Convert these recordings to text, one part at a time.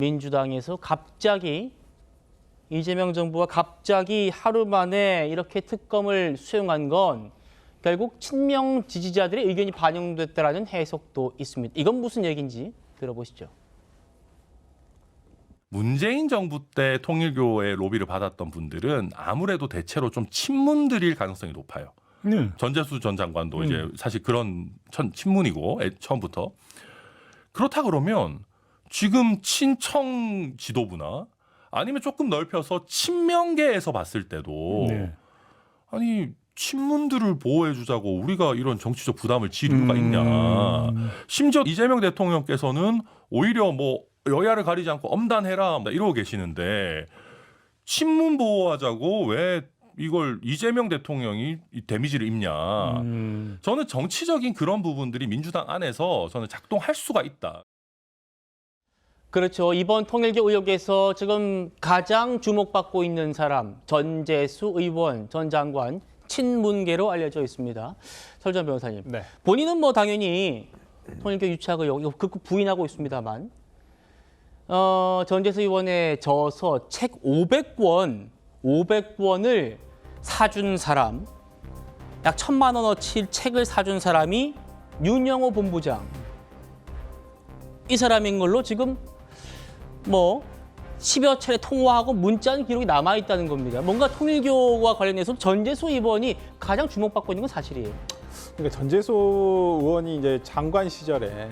민주당에서 갑자기 이재명 정부가 갑자기 하루 만에 이렇게 특검을 수용한 건 결국 친명 지지자들의 의견이 반영됐다라는 해석도 있습니다. 이건 무슨 얘기인지 들어보시죠. 문재인 정부 때 통일교의 로비를 받았던 분들은 아무래도 대체로 좀 친문들일 가능성이 높아요. 전재수 전 장관도 이제 사실 그런 친문이고 처음부터. 그렇다 그러면 지금 친청 지도부나 아니면 조금 넓혀서 친명계에서 봤을 때도 아니 친문들을 보호해 주자고 우리가 이런 정치적 부담을 질 이유가 있냐. 심지어 이재명 대통령께서는 오히려 뭐 여야를 가리지 않고 엄단해라 이러고 계시는데 친문 보호하자고 왜 이걸 이재명 대통령이 데미지를 입냐. 저는 정치적인 그런 부분들이 민주당 안에서 저는 작동할 수가 있다. 그렇죠. 이번 통일교 의혹에서 지금 가장 주목받고 있는 사람 전재수 의원 전 장관 친문계로 알려져 있습니다. 설전 변호사님. 네. 본인은 뭐 당연히 통일교 유착 의혹 이거 극구 부인하고 있습니다만 전재수 의원의 저서 책 500권을 사준 사람, 약 1,000만 원어치 책을 사준 사람이 윤영호 본부장. 이 사람인 걸로 지금 뭐 10여 차례 통화하고 문자는 기록이 남아있다는 겁니다. 뭔가 통일교와 관련해서 전재수 의원이 가장 주목받고 있는 건 사실이에요. 그러니까 전재수 의원이 이제 장관 시절에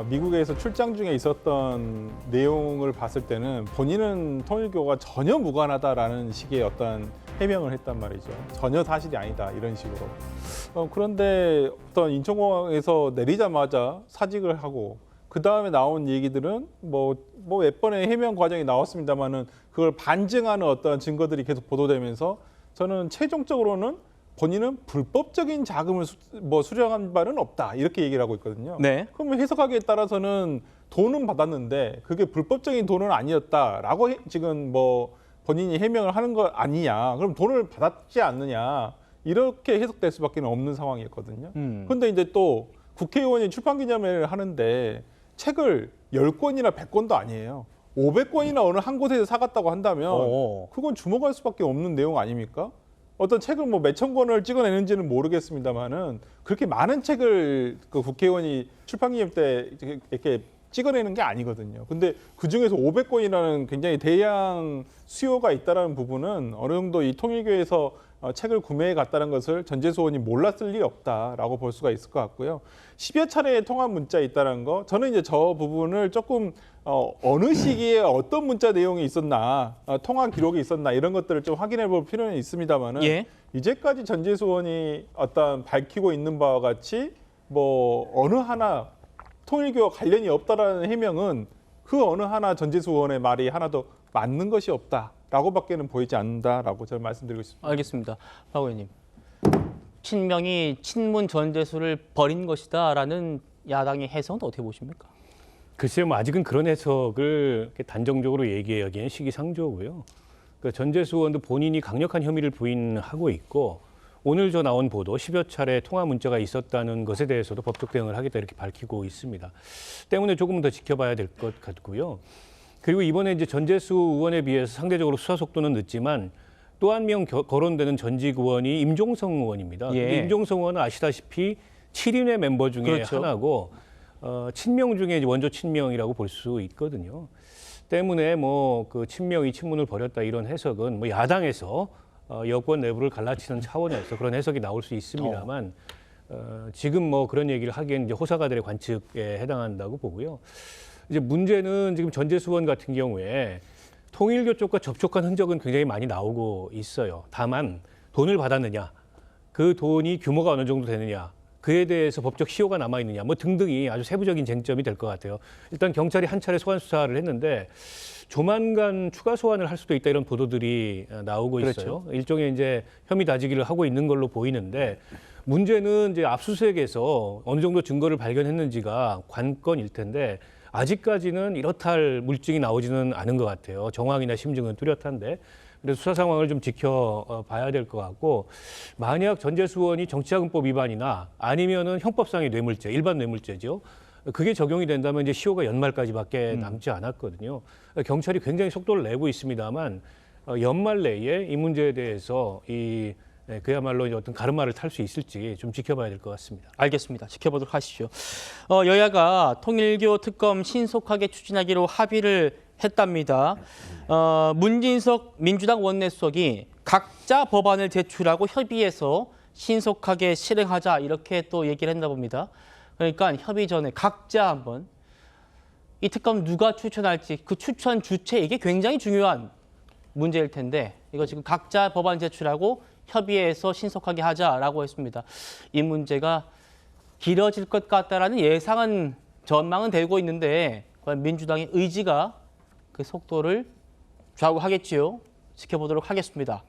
미국에서 출장 중에 있었던 내용을 봤을 때는 본인은 통일교가 전혀 무관하다라는 식의 어떤 해명을 했단 말이죠. 전혀 사실이 아니다 이런 식으로. 그런데 어떤 인천공항에서 내리자마자 사직을 하고 그 다음에 나온 얘기들은 뭐 몇 번의 해명 과정이 나왔습니다만은 그걸 반증하는 어떤 증거들이 계속 보도되면서 저는 최종적으로는 본인은 불법적인 자금을 수령한 바는 없다 이렇게 얘기를 하고 있거든요. 네. 그러면 해석하기에 따라서는 돈은 받았는데 그게 불법적인 돈은 아니었다라고 지금 뭐 본인이 해명을 하는 거 아니냐. 그럼 돈을 받았지 않느냐. 이렇게 해석될 수밖에 없는 상황이었거든요. 그런데 이제 또 국회의원이 출판기념회를 하는데 책을 10권이나 100권도 아니에요. 500권이나 어느 한 곳에서 사갔다고 한다면 그건 주목할 수밖에 없는 내용 아닙니까? 어떤 책을 뭐 몇천 권을 찍어내는지는 모르겠습니다만은 그렇게 많은 책을 그 국회의원이 출판기념 때 이렇게 찍어내는 게 아니거든요. 근데 그 중에서 500권이라는 굉장히 대양 수요가 있다는 부분은 어느 정도 이 통일교에서 책을 구매해 갔다는 것을 전재수 의원이 몰랐을 일이 없다라고 볼 수가 있을 것 같고요. 10여 차례의 통화 문자 있다는 거, 저는 이제 저 부분을 조금 어느 시기에 어떤 문자 내용이 있었나, 통화 기록이 있었나 이런 것들을 좀 확인해 볼 필요는 있습니다만은 이제까지 전재수 의원이 어떤 밝히고 있는 바와 같이 뭐 어느 하나 통일교와 관련이 없다라는 해명은 그 어느 하나 전재수 의원의 말이 하나도 맞는 것이 없다라고밖에는 보이지 않는다라고 저는 말씀드리고 싶습니다. 알겠습니다. 박 의원님. 친명이 친문 전재수를 버린 것이다라는 야당의 해석은 어떻게 보십니까? 글쎄요, 뭐 아직은 그런 해석을 이렇게 단정적으로 얘기하기에는 시기상조고요. 그러니까 전재수 의원도 본인이 강력한 혐의를 부인하고 있고 오늘 나온 보도 10여 차례 통화 문자가 있었다는 것에 대해서도 법적 대응을 하겠다 이렇게 밝히고 있습니다. 때문에 조금 더 지켜봐야 될 것 같고요. 그리고 이번에 이제 전재수 의원에 비해서 상대적으로 수사 속도는 늦지만 또 한 명 거론되는 전직 의원이 임종성 의원입니다. 임종성 의원은 아시다시피 7인의 멤버 중에 하나고 친명 중에 이제 원조 친명이라고 볼 수 있거든요. 때문에 뭐 그 친명이 친문을 벌였다 이런 해석은 뭐 야당에서 여권 내부를 갈라치는 차원에서 그런 해석이 나올 수 있습니다만 지금 뭐 그런 얘기를 하기에는 이제 호사가들의 관측에 해당한다고 보고요. 이제 문제는 지금 전재수 의원 같은 경우에 통일교 쪽과 접촉한 흔적은 굉장히 많이 나오고 있어요. 다만 돈을 받았느냐, 그 돈이 규모가 어느 정도 되느냐, 그에 대해서 법적 시효가 남아있느냐 뭐 등등이 아주 세부적인 쟁점이 될 것 같아요. 일단 경찰이 한 차례 소환 수사를 했는데 조만간 추가 소환을 할 수도 있다 이런 보도들이 나오고 있어요. 일종의 이제 혐의 다지기를 하고 있는 걸로 보이는데 문제는 이제 압수수색에서 어느 정도 증거를 발견했는지가 관건일 텐데 아직까지는 이렇다 할 물증이 나오지는 않은 것 같아요. 정황이나 심증은 뚜렷한데. 그래서 수사 상황을 좀 지켜봐야 될 것 같고 만약 전재수 의원이 정치자금법 위반이나 아니면은 형법상의 뇌물죄, 일반 뇌물죄죠. 그게 적용이 된다면 이제 시효가 연말까지밖에 남지 않았거든요. 경찰이 굉장히 속도를 내고 있습니다만 연말 내에 이 문제에 대해서 그야말로 이제 어떤 가르마를 탈 수 있을지 좀 지켜봐야 될 것 같습니다. 알겠습니다. 지켜보도록 하시죠. 여야가 통일교 특검 신속하게 추진하기로 합의를 했답니다. 문진석 민주당 원내수석이 각자 법안을 제출하고 협의해서 신속하게 실행하자 이렇게 또 얘기를 했나 봅니다. 그러니까 협의 전에 각자 한번 이 특검 누가 추천할지 그 추천 주체 이게 굉장히 중요한 문제일 텐데 이거 지금 각자 법안 제출하고 협의해서 신속하게 하자라고 했습니다. 이 문제가 길어질 것 같다라는 예상은 전망은 되고 있는데 과연 민주당의 의지가 그 속도를 좌우하겠지요. 지켜보도록 하겠습니다.